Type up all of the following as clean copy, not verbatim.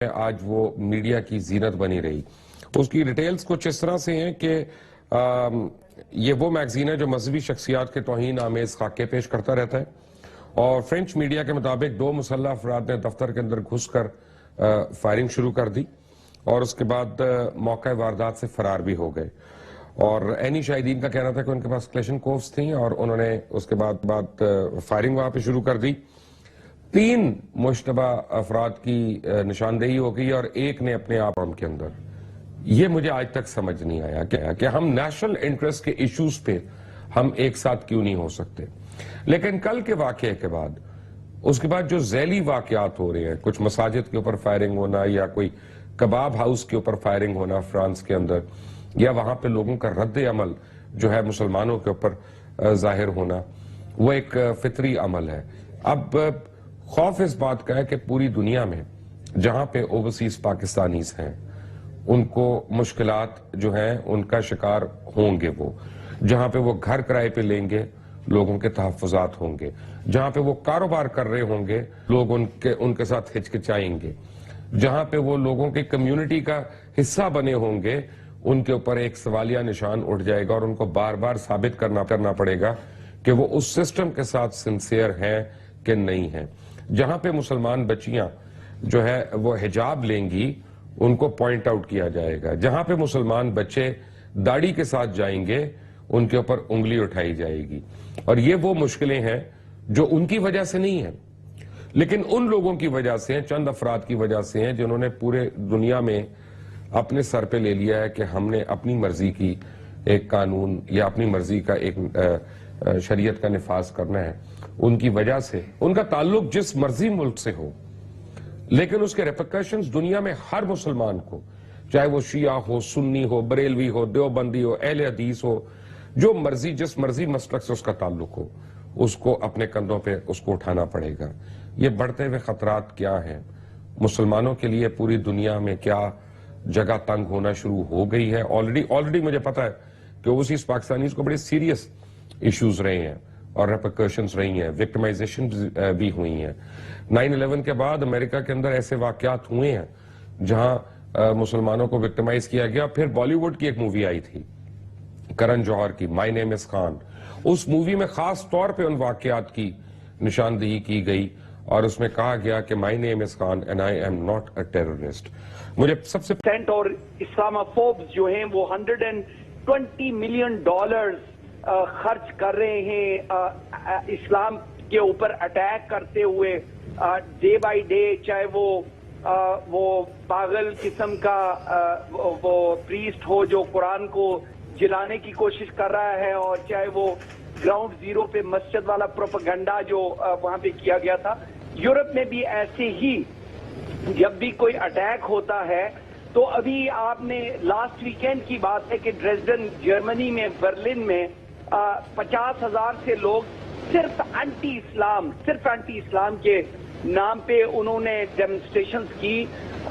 آج وہ میڈیا کی زینت بنی رہی. اس کی ڈیٹیلز کچھ اس طرح سے ہیں کہ یہ وہ میگزین ہے جو مذہبی شخصیات کے توہین آمیز خاکے پیش کرتا رہتا ہے، اور فرینچ میڈیا کے مطابق 2 مسلح افراد نے دفتر کے اندر گھس کر فائرنگ شروع کر دی اور اس کے بعد موقع واردات سے فرار بھی ہو گئے. اور عینی شاہدین کا کہنا تھا کہ ان کے پاس کلیشن کوفز تھیں اور انہوں نے اس کے بعد فائرنگ وہاں پہ شروع کر دی. 3 مشتبہ افراد کی نشاندہی ہو گئی اور ایک نے اپنے آپ کے اندر. یہ مجھے آج تک سمجھ نہیں آیا کہ ہم نیشنل انٹرسٹ کے ایشوز پہ ہم ایک ساتھ کیوں نہیں ہو سکتے. لیکن کل کے واقعے کے بعد، اس کے بعد جو ذیلی واقعات ہو رہے ہیں، کچھ مساجد کے اوپر فائرنگ ہونا یا کوئی کباب ہاؤس کے اوپر فائرنگ ہونا فرانس کے اندر، یا وہاں پہ لوگوں کا رد عمل جو ہے مسلمانوں کے اوپر ظاہر ہونا، وہ ایک فطری عمل ہے. اب خوف اس بات کا ہے کہ پوری دنیا میں جہاں پہ اوورسیز پاکستانیز ہیں ان کو مشکلات جو ہیں ان کا شکار ہوں گے. وہ جہاں پہ وہ گھر کرائے پہ لیں گے لوگوں کے تحفظات ہوں گے، جہاں پہ وہ کاروبار کر رہے ہوں گے لوگ ان کے ساتھ ہچکچائیں گے، جہاں پہ وہ لوگوں کی کمیونٹی کا حصہ بنے ہوں گے ان کے اوپر ایک سوالیہ نشان اٹھ جائے گا اور ان کو بار بار ثابت کرنا پڑے گا کہ وہ اس سسٹم کے ساتھ سنسیئر ہیں کہ نہیں ہیں. جہاں پہ مسلمان بچیاں جو ہے وہ حجاب لیں گی ان کو پوائنٹ آؤٹ کیا جائے گا. جہاں پہ مسلمان بچے داڑھی کے ساتھ جائیں گے ان کے اوپر انگلی اٹھائی جائے گی. اور یہ وہ مشکلیں ہیں جو ان کی وجہ سے نہیں ہیں لیکن ان لوگوں کی وجہ سے ہیں، چند افراد کی وجہ سے ہیں جنہوں نے پورے دنیا میں اپنے سر پہ لے لیا ہے کہ ہم نے اپنی مرضی کی ایک قانون یا اپنی مرضی کا ایک شریعت کا نفاذ کرنا ہے. ان کی وجہ سے ان کا تعلق جس مرضی ملک سے ہو لیکن اس کے ریپرکشنز دنیا میں ہر مسلمان کو، چاہے وہ شیعہ ہو، سنی ہو، بریلوی ہو، دیوبندی ہو، اہل حدیث ہو، جو مرضی جس مرضی مسلک سے اس کا تعلق ہو، اس کو اپنے کندھوں پہ اس کو اٹھانا پڑے گا. یہ بڑھتے ہوئے خطرات کیا ہیں مسلمانوں کے لیے؟ پوری دنیا میں کیا جگہ تنگ ہونا شروع ہو گئی ہے؟ آلریڈی مجھے پتا ہے کہ اوورسیز پاکستانیز کو بڑے سیریس ایشوز رہے ہیں اور ریپرکشنز رہی ہیں، وکٹمائزیشن بھی ہوئی ہیں. 9/11 کے بعد امریکہ کے اندر ایسے واقعات ہوئے ہیں جہاں مسلمانوں کو وکٹمائز کیا گیا. پھر بالی ووڈ کی ایک مووی آئی تھی کرن جوہر کی، مائی name is Khan. Us movie میں خاص طور پہ ان واقعات کی نشاندہی کی گئی اور اس میں کہا گیا کہ my name is Khan and I am not a terrorist. مجھے سب سے اور اسلاموفوبز جو ہیں وہ $120 ملین خرچ کر رہے ہیں اسلام کے اوپر اٹیک کرتے ہوئے ڈے بائی ڈے، چاہے وہ پاگل قسم کا وہ پریسٹ ہو جو قرآن کو جلانے کی کوشش کر رہا ہے، اور چاہے وہ گراؤنڈ زیرو پہ مسجد والا پروپیگنڈا جو وہاں پہ کیا گیا تھا. یورپ میں بھی ایسے ہی جب بھی کوئی اٹیک ہوتا ہے تو ابھی آپ نے لاسٹ ویکینڈ کی بات ہے کہ ڈریسڈن جرمنی میں، برلن میں 50,000 سے لوگ صرف اینٹی اسلام کے نام پہ انہوں نے ڈیمونسٹریشنز کی،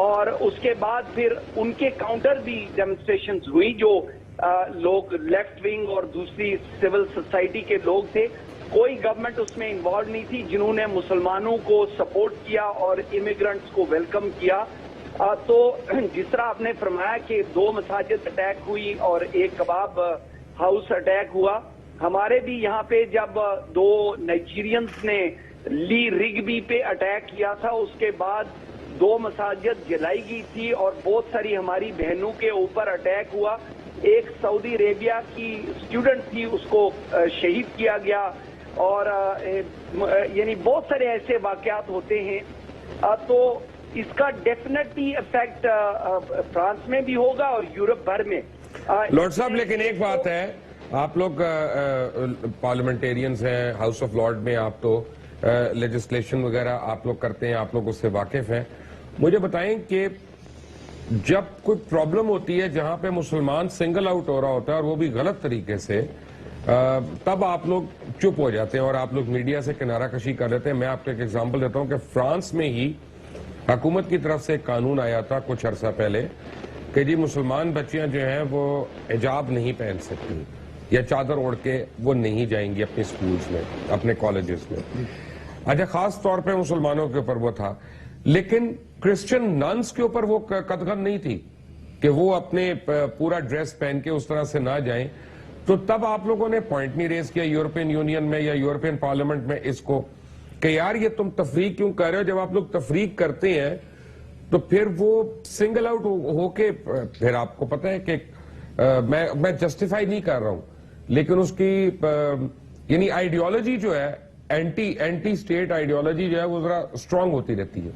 اور اس کے بعد پھر ان کے کاؤنٹر بھی ڈیمونسٹریشنز ہوئی جو لوگ لیفٹ ونگ اور دوسری سول سوسائٹی کے لوگ تھے. کوئی گورنمنٹ اس میں انوالو نہیں تھی جنہوں نے مسلمانوں کو سپورٹ کیا اور امیگرنٹس کو ویلکم کیا. تو جس طرح آپ نے فرمایا کہ 2 مساجد اٹیک ہوئی اور ایک کباب ہاؤس اٹیک ہوا، ہمارے بھی یہاں پہ جب 2 نائجیرینز نے لی رگبی پہ اٹیک کیا تھا، اس کے بعد 2 مساجد جلائی گئی تھی اور بہت ساری ہماری بہنوں کے اوپر اٹیک ہوا. ایک سعودی عربیہ کی اسٹوڈنٹ تھی، اس کو شہید کیا گیا، اور یعنی بہت سارے ایسے واقعات ہوتے ہیں. تو اس کا ڈیفینیٹلی افیکٹ فرانس میں بھی ہوگا اور یورپ بھر میں. لارڈ صاحب لیکن ایک بات ہے، آپ لوگ پارلیمنٹیرینز ہیں، ہاؤس آف لارڈ میں آپ تو لیجسلیشن وغیرہ آپ لوگ کرتے ہیں، آپ لوگ اس سے واقف ہیں. مجھے بتائیں کہ جب کوئی پرابلم ہوتی ہے جہاں پہ مسلمان سنگل آؤٹ ہو رہا ہوتا ہے اور وہ بھی غلط طریقے سے، تب آپ لوگ چپ ہو جاتے ہیں اور آپ لوگ میڈیا سے کنارہ کشی کر لیتے ہیں. میں آپ کو ایک ایگزامپل دیتا ہوں کہ فرانس میں ہی حکومت کی طرف سے ایک قانون آیا تھا کچھ عرصہ پہلے کہ جی مسلمان بچیاں جو ہیں وہ حجاب نہیں پہن سکتی یا چادر اوڑھ کے وہ نہیں جائیں گی اپنے سکولز میں، اپنے کالجز میں. اچھا، خاص طور پہ مسلمانوں کے اوپر وہ تھا. لیکن کرسچن ننس کے اوپر وہ قدغن نہیں تھی کہ وہ اپنے پورا ڈریس پہن کے اس طرح سے نہ جائیں. تو تب آپ لوگوں نے پوائنٹ نہیں ریز کیا یورپین یونین میں یا یورپین پارلیمنٹ میں اس کو کہ یار یہ تم تفریق کیوں کر رہے ہو؟ جب آپ لوگ تفریق کرتے ہیں تو پھر وہ سنگل آؤٹ ہو کے پھر آپ کو پتہ ہے کہ میں جسٹیفائی نہیں کر رہا ہوں لیکن اس کی یعنی آئیڈیالوجی جو ہے اینٹی اسٹیٹ آئیڈیالوجی جو ہے وہ ذرا اسٹرانگ ہوتی رہتی ہے.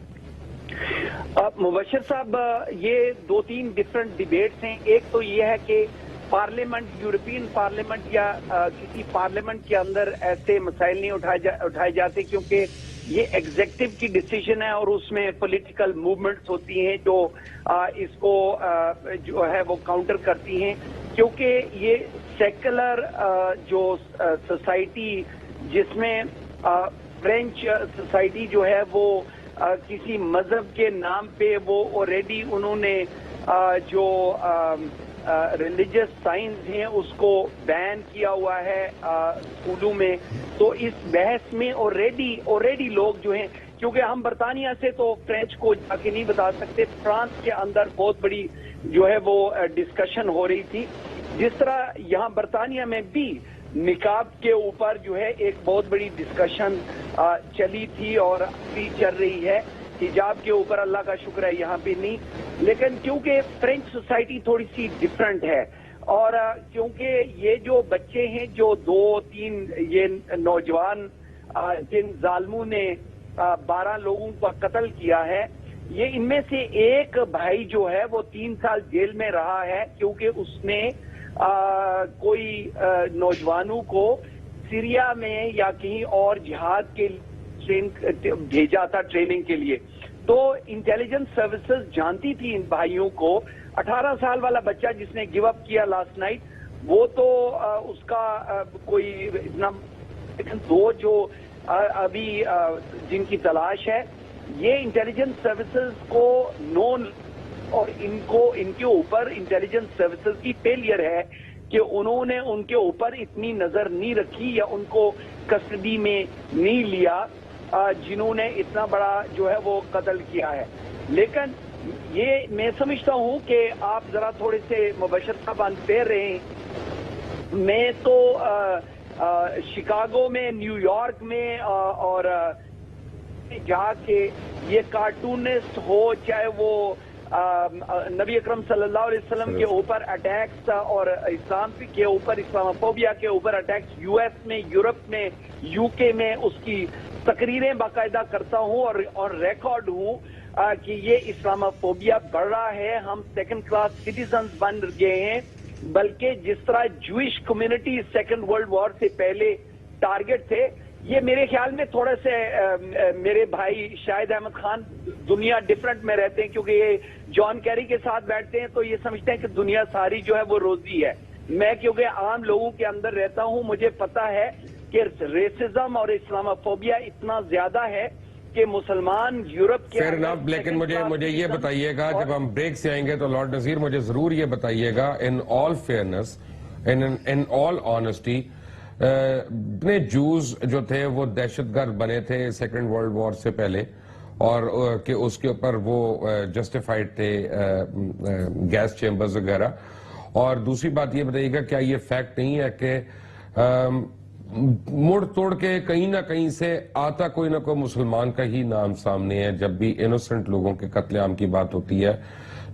مبشر صاحب یہ 2-3 ڈفرنٹ ڈیبیٹس ہیں. ایک تو یہ ہے کہ پارلیمنٹ یورپین پارلیمنٹ یا کسی پارلیمنٹ کے اندر ایسے مسائل نہیں اٹھائے جاتے کیونکہ یہ ایگزیکٹو کی ڈیسیژن ہے اور اس میں پولیٹیکل موومنٹس ہوتی ہیں جو اس کو جو ہے وہ کاؤنٹر کرتی ہیں کیونکہ یہ سیکولر جو سوسائٹی جس میں فرینچ سوسائٹی جو ہے وہ کسی مذہب کے نام پہ وہ آلریڈی انہوں نے جو ریلیجس سائنس ہیں اس کو بین کیا ہوا ہے اسکولوں میں. تو اس بحث میں آلریڈی لوگ جو ہیں کیونکہ ہم برطانیہ سے تو فرینچ کو جا کے نہیں بتا سکتے, فرانس کے اندر بہت بڑی جو ہے وہ ڈسکشن ہو رہی تھی جس طرح یہاں برطانیہ میں بھی نقاب کے اوپر جو ہے ایک بہت بڑی ڈسکشن چلی تھی اور بھی چل رہی ہے. حجاب کے اوپر اللہ کا شکر ہے یہاں پہ نہیں, لیکن کیونکہ فرینچ سوسائٹی تھوڑی سی ڈفرنٹ ہے اور کیونکہ یہ جو بچے ہیں جو 2-3 یہ نوجوان جن ظالموں نے 12 لوگوں کا قتل کیا ہے, یہ ان میں سے ایک بھائی جو ہے وہ 3 سال جیل میں رہا ہے کیونکہ اس نے کوئی نوجوانوں کو سیریا میں یا کہیں اور جہاد کے بھیجا تھا ٹریننگ کے لیے. تو انٹیلیجنس سروسز جانتی تھی ان بھائیوں کو. 18 سال والا بچہ جس نے گیو اپ کیا لاسٹ نائٹ وہ تو اس کا کوئی اتنا, لیکن 2 جو ابھی جن کی تلاش ہے یہ انٹیلیجنس سروسز کو نون اور ان کے اوپر انٹیلیجنس سروسز کی فیلئر ہے کہ انہوں نے ان کے اوپر اتنی نظر نہیں رکھی یا ان کو کسٹڈی میں نہیں لیا جنہوں نے اتنا بڑا جو ہے وہ قتل کیا ہے. لیکن یہ میں سمجھتا ہوں کہ آپ ذرا تھوڑے سے مبشر صاحب انفیئر رہے. میں تو شکاگو میں, نیو یارک میں اور جا کے یہ کارٹونسٹ ہو چاہے وہ نبی اکرم صلی اللہ علیہ وسلم کے اوپر اٹیکس اور اسلام کے اوپر اسلاموفوبیا کے اوپر اٹیکس یو ایس میں, یورپ میں, یو کے میں اس کی تقریریں باقاعدہ کرتا ہوں اور ریکارڈ ہوں کہ یہ اسلاموفوبیا بڑھ رہا ہے. ہم سیکنڈ کلاس سٹیزنز بن گئے ہیں بلکہ جس طرح Jewish community second world war سے پہلے ٹارگٹ تھے. یہ میرے خیال میں تھوڑے سے میرے بھائی شاہد احمد خان دنیا ڈفرنٹ میں رہتے ہیں کیونکہ یہ جان کیری کے ساتھ بیٹھتے ہیں تو یہ سمجھتے ہیں کہ دنیا ساری جو ہے وہ روزی ہے. میں کیونکہ عام لوگوں کے اندر رہتا ہوں مجھے پتا ہے کہ ریسزم اور اسلاموفوبیا اتنا زیادہ ہے کہ مسلمان یورپ کے لیکن مجھے یہ بتائیے گا جب ہم بریک سے آئیں گے تو لارڈ نذیر مجھے ضرور یہ بتائیے گا ان آل فیئرنس ان آل آنیسٹی اتنے جوز جو تھے وہ دہشت گرد بنے تھے سیکنڈ ورلڈ وار سے پہلے اور کہ اس کے اوپر وہ جسٹیفائڈ تھے گیس چیمبرز وغیرہ. اور دوسری بات یہ بتائیے گا کیا یہ فیکٹ نہیں ہے کہ مڑ توڑ کے کہیں نہ کہیں سے آتا کوئی نہ کوئی مسلمان کا ہی نام سامنے ہے جب بھی انوسنٹ لوگوں کے قتل عام کی بات ہوتی ہے.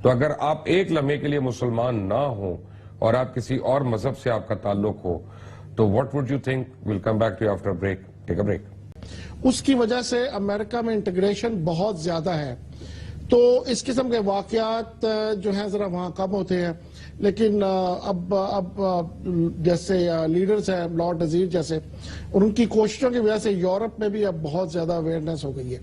تو اگر آپ ایک لمحے کے لیے مسلمان نہ ہوں اور آپ کسی اور مذہب سے آپ کا تعلق ہو تو what would you think? We'll come back to you after a break. Take a break. اس کی وجہ سے امریکہ میں انٹیگریشن بہت زیادہ ہے تو اس قسم کے واقعات جو ہیں ذرا وہاں کم ہوتے ہیں. لیکن اب جیسے لیڈرز ہیں لارڈ نذیر جیسے ان کی کوششوں کی وجہ سے یورپ میں بھی اب بہت زیادہ اویئرنیس ہو گئی ہے.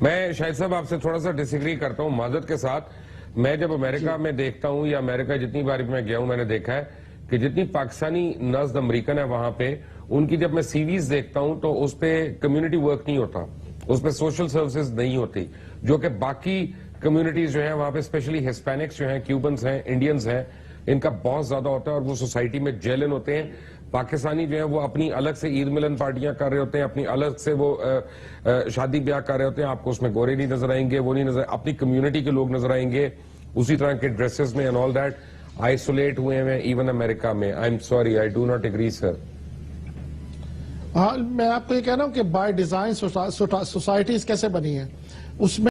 میں شاہد صاحب آپ سے تھوڑا سا ڈس ایگری کرتا ہوں معذرت کے ساتھ. میں جب امریکہ میں دیکھتا ہوں یا امریکہ جتنی بار میں گیا ہوں میں نے دیکھا ہے کہ جتنی پاکستانی نژد امریکن ہے وہاں پہ ان کی جب میں سی ویز دیکھتا ہوں تو اس پہ کمیونٹی ورک نہیں ہوتا, اس پہ سوشل سروسز نہیں ہوتی جو کہ باقی کمیونٹیز جو ہیں وہاں پہ اسپیشلی ہسپینکس جو ہیں, کیوبنز ہیں, انڈینز ہیں, ان کا بہت زیادہ ہوتا ہے اور وہ سوسائٹی میں جیلن ہوتے ہیں. پاکستانی جو ہیں وہ اپنی الگ سے عید ملن پارٹیاں کر رہے ہوتے ہیں, اپنی الگ سے وہ شادی بیاہ کر رہے ہوتے ہیں, آپ کو اس میں گورے نہیں نظر آئیں گے, وہ نہیں نظر, اپنی کمیونٹی کے لوگ نظر آئیں گے اسی طرح کے ڈریسز میں, اینڈ آل دیٹ آئسولیٹ ہوئے ہیں ایون امریکہ میں. I am sorry, I do not agree sir. ہاں, میں آپ کو یہ کہہ رہا ہوں کہ بائی ڈیزائن سوسائٹیز کیسے بنی ہیں, اس میں